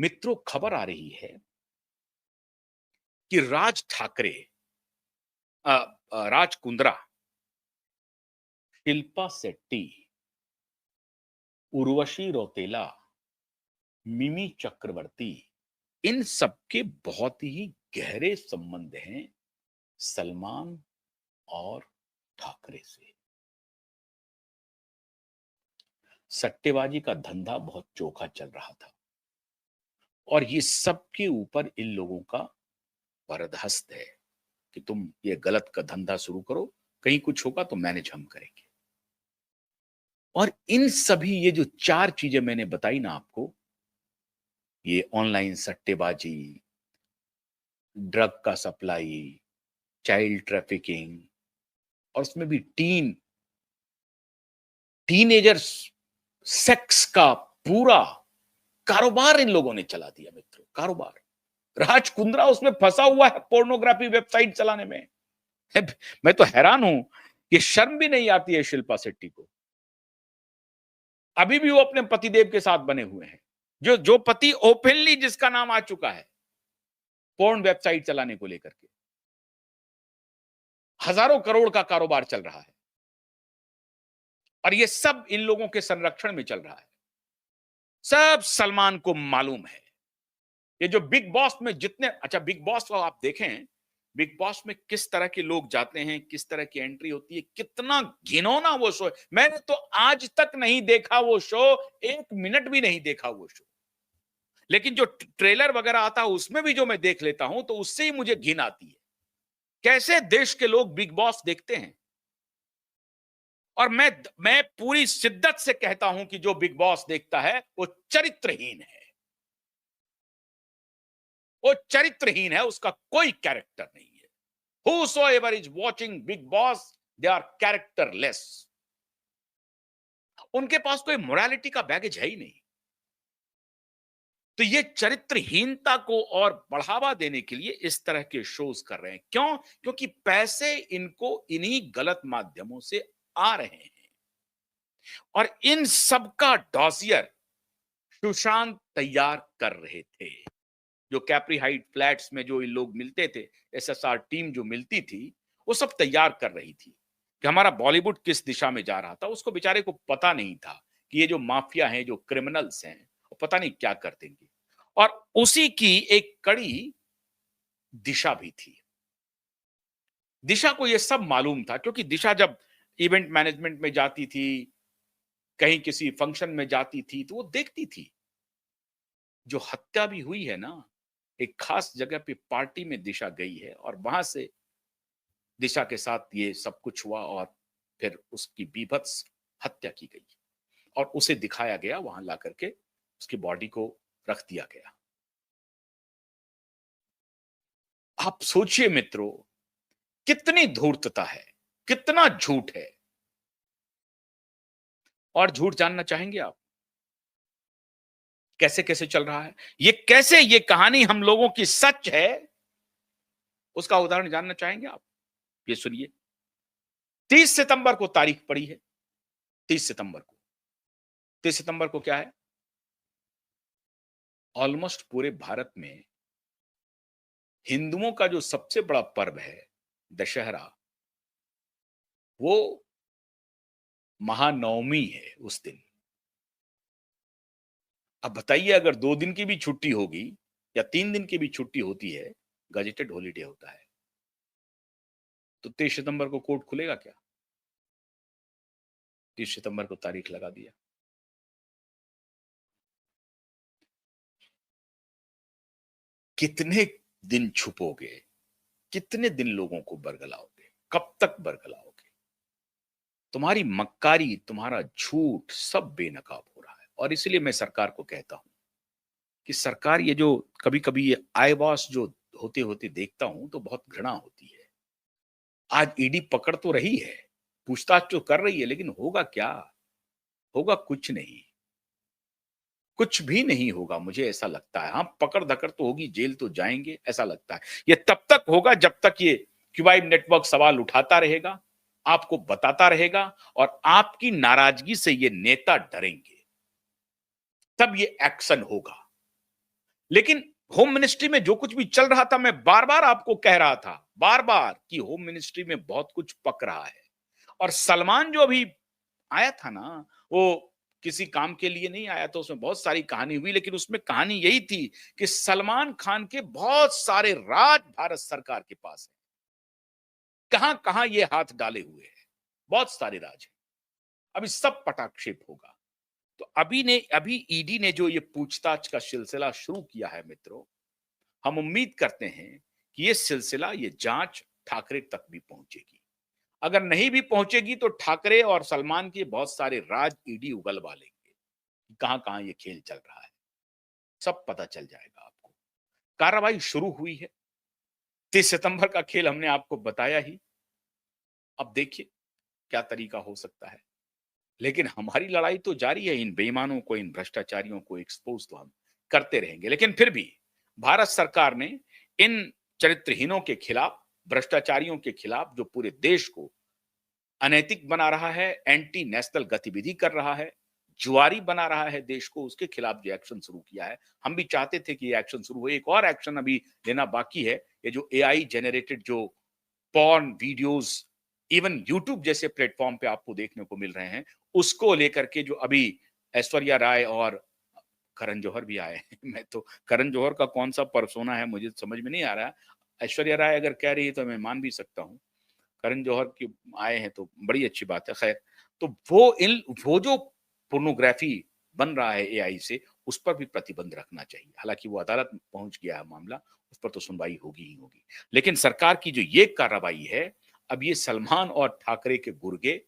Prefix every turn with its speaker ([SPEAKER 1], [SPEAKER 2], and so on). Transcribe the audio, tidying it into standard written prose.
[SPEAKER 1] मित्रों, खबर आ रही है कि राज ठाकरे, राज कुंद्रा, शिल्पा शेट्टी, उर्वशी रौतेला, मिमी चक्रवर्ती, इन सबके बहुत ही गहरे संबंध हैं सलमान और ठाकरे से। सट्टेबाजी का धंधा बहुत चोखा चल रहा था और ये सबके ऊपर इन लोगों का बरदहस्त है कि तुम ये गलत का धंधा शुरू करो, कहीं कुछ होगा तो मैनेज हम करेंगे। और इन सभी ये जो 4 चीजें मैंने बताई ना आपको, ये ऑनलाइन सट्टेबाजी, ड्रग का सप्लाई, चाइल्ड ट्रैफिकिंग और उसमें भी टीनेजर्स सेक्स का पूरा कारोबार इन लोगों ने चला दिया मित्रों, कारोबार। राज कुंद्रा उसमें फंसा हुआ है पोर्नोग्राफी वेबसाइट चलाने में। मैं तो हैरान हूं कि शर्म भी नहीं आती है शिल्पा शेट्टी को। अभी भी वो अपने पतिदेव के साथ बने हुए हैं, जो जो पति ओपनली जिसका नाम आ चुका है पोर्न वेबसाइट चलाने को लेकर के। हजारों करोड़ का कारोबार चल रहा है और ये सब इन लोगों के संरक्षण में चल रहा है। सब सलमान को मालूम है। ये जो बिग बॉस में जितने, अच्छा बिग बॉस को आप देखें, बिग बॉस में किस तरह के लोग जाते हैं, किस तरह की एंट्री होती है, कितना घिनौना वो शो है। मैंने तो आज तक नहीं देखा वो शो, 1 मिनट भी नहीं देखा वो शो, लेकिन जो ट्रेलर वगैरह आता है उसमें भी जो मैं देख लेता हूं तो उससे ही मुझे घिन आती है। कैसे देश के लोग बिग बॉस देखते हैं। और मैं पूरी शिद्दत से कहता हूं कि जो बिग बॉस देखता है वो चरित्रहीन है। वो चरित्रहीन है, उसका कोई कैरेक्टर नहीं है। Whosoever is watching Big Boss, they are characterless. उनके पास कोई मोरालिटी का बैगेज है ही नहीं। तो ये चरित्रहीनता को और बढ़ावा देने के लिए इस तरह के शोज कर रहे हैं। क्यों? क्योंकि पैसे इनको इन्हीं गलत माध्यमों से आ रहे हैं और इन सबका डॉसियर सुशांत तैयार कर रहे थे। जो कैप्री हाइट फ्लैट्स में जो इन लोग मिलते थे, एसएसआर टीम जो मिलती थी, वो सब तैयार कर रही थी कि हमारा बॉलीवुड किस दिशा में जा रहा था। उसको बेचारे को पता नहीं था कि ये जो माफिया हैं, जो क्रिमिनल्स हैं, वो पता नहीं क्या कर देंगे। और उसी की एक कड़ी दिशा भी थी। दिशा को ये सब मालूम था क्योंकि दिशा जब इवेंट मैनेजमेंट में जाती थी, कहीं किसी फंक्शन में जाती थी, तो वो देखती थी। जो हत्या भी हुई है ना, एक खास जगह पे पार्टी में दिशा गई है और वहां से दिशा के साथ ये सब कुछ हुआ और फिर उसकी बीभत्स हत्या की गई और उसे दिखाया गया, वहां ला करके उसकी बॉडी को रख दिया गया। आप सोचिए मित्रों, कितनी धूर्तता है, कितना झूठ है। और झूठ जानना चाहेंगे आप कैसे कैसे चल रहा है, ये कैसे ये कहानी हम लोगों की सच है, उसका उदाहरण जानना चाहेंगे आप? ये सुनिए। 30 सितंबर को तारीख पड़ी है। 30 सितंबर को, 30 सितंबर को क्या है? ऑलमोस्ट पूरे भारत में हिंदुओं का जो सबसे बड़ा पर्व है दशहरा, वो महानवमी है उस दिन। अब बताइए, अगर 2 दिन की भी छुट्टी होगी या 3 दिन की भी छुट्टी होती है, गजेटेड हॉलीडे होता है, तो 23 सितंबर को कोर्ट खुलेगा क्या? 30 सितंबर को तारीख लगा दिया। कितने दिन छुपोगे? कितने दिन लोगों को बरगलाओगे? कब तक बरगलाओगे? तुम्हारी मक्कारी, तुम्हारा झूठ सब बेनकाब हो रहा है। और इसलिए मैं सरकार को कहता हूं कि सरकार, ये जो कभी-कभी ये आई वॉश जो होते होते देखता हूं तो बहुत घृणा होती है। आज ईडी पकड़ तो रही है, पूछताछ तो कर रही है, लेकिन होगा क्या? होगा कुछ नहीं। कुछ भी नहीं होगा, मुझे ऐसा लगता है। हाँ, पकड़ धकड़ तो होगी, जेल तो जाएंगे, ऐसा लगता है। ये तब तक होगा जब तक ये क्यूबाइड नेटवर्क सवाल उठाता रहेगा, आपको बताता रहेगा और आपकी नाराजगी से ये नेता डरेंगे, तब ये एक्शन होगा। लेकिन होम मिनिस्ट्री में जो कुछ भी चल रहा था, मैं बार-बार आपको कह रहा था, बार-बार कि होम मिनिस्ट्री में बहुत कुछ पक रहा है। और सलमान जो अभी आया था ना, वो किसी काम के लिए नहीं आया था, उसमें बहुत सारी कहानी हुई, लेकिन उसमें कहानी यही थी कि सलमान खान के बहुत सारे राज भारत सरकार के पास है। कहां-कहां ये हाथ डाले हुए हैं, बहुत सारे राज हैं। अभी सब पटाक्षेप होगा। तो अभी ईडी ने जो ये पूछताछ का सिलसिला शुरू किया है मित्रों, हम उम्मीद करते हैं कि ये सिलसिला, ये जांच ठाकरे तक भी पहुंचेगी। अगर नहीं भी पहुंचेगी तो ठाकरे और सलमान के बहुत सारे राज ईडी उगलवा लेंगे कि कहां-कहां ये खेल चल रहा है। सब पता चल जाएगा आपको। कार्रवाई शुरू हुई है। 30 सितंबर का खेल हमने आपको बताया ही। अब देखिए क्या तरीका हो सकता है। लेकिन हमारी लड़ाई तो जारी है, इन बेईमानों को, इन भ्रष्टाचारियों को एक्सपोज़ तो हम करते रहेंगे। लेकिन फिर भी भारत सरकार ने इन चरित्रहीनों के खिलाफ, भ्रष्टाचारियों के खिलाफ, जो पूरे देश को अनैतिक बना रहा है, एंटी नेशनल गतिविधि कर रहा है, जुआरी बना रहा है देश को, उसके खिलाफ जो एक्शन शुरू किया है। हम भी चाहते थे कि ये एक्शन शुरू हो। एक और एक्शन अभी लेना बाकी है। ये जो एआई जनरेटेड जो पॉर्न वीडियोस इवन यूट्यूब जैसे प्लेटफॉर्म पे आपको देखने को मिल रहे हैं, उसको लेकर के जो अभी ऐश्वर्या राय और करण जौहर भी आए हैं। मैं तो करण जौहर का कौन सा पर्सोना है मुझे समझ में नहीं आ रहा है। ऐश्वर्या राय अगर कह रही है तो मैं मान भी सकता हूँ। करण जौहर की आए हैं तो बड़ी अच्छी बात है। खैर, तो वो जो पोर्नोग्राफी बन रहा है एआई से, उस पर भी प्रतिबंध रखना चाहिए। हालाँकि वो अदालत में पहुँच गया है मामला, उस पर तो सुनवाई होगी ही होगी। लेकिन सरकार की जो ये कार्रवाई है, अब ये सलमान और ठाकरे के गुर्गे